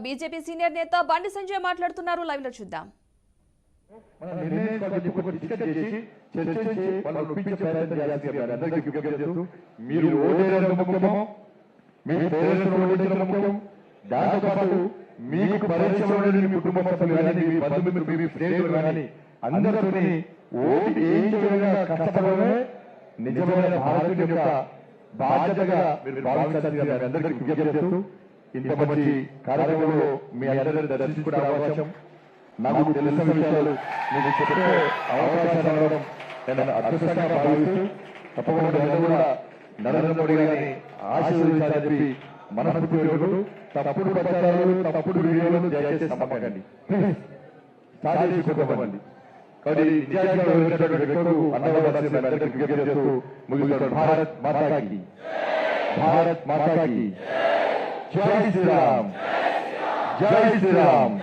BJP senior నేత బండి సంజయ్ మాట్లాడుతున్నారు. Live లో చూద్దాం. మీకు పరిచయం కుటుంబ సభ్యులు కానీ మీ బంధువులు మీ స్నేహితులు కానీ అందరితోని ఓటు ఏం చేయగా కష్టపడమే నిజమైన భారతీయుల యొక్క బాధ్యతగా మీరు భావించాలని అందరికీ విజ్ఞప్తి చేస్తూ ఇంత మంచి కార్యక్రమంలో మీ అందరినీ దర్శించుకునే అవకాశం నాకు తెలిసిన విషయాలు మీకు చెప్పే అవకాశం రావడం నేను అదృష్టంగా భావిస్తూ తప్పకుండా అందరూ కూడా నరేంద్ర మోడీ గారిని ఆశీర్వదించాలని చెప్పి మనస్ఫూర్తిగా తప్పుడు ప్రచారాలు తప్పుడు వీడియోలు దయచేసి నమ్మకండి సాధించుకోమండి. కాబట్టి నిజాయితీగా ఉన్నటువంటి వ్యక్తులు అన్నవాళ్ళని అందరికీ విజ్ఞప్తి చేస్తూ ముగిస్తాడు. భారత్ మాతాకి, భారత్ మాతాకి జై శ్రీరామ్, జై శ్రీరామ్.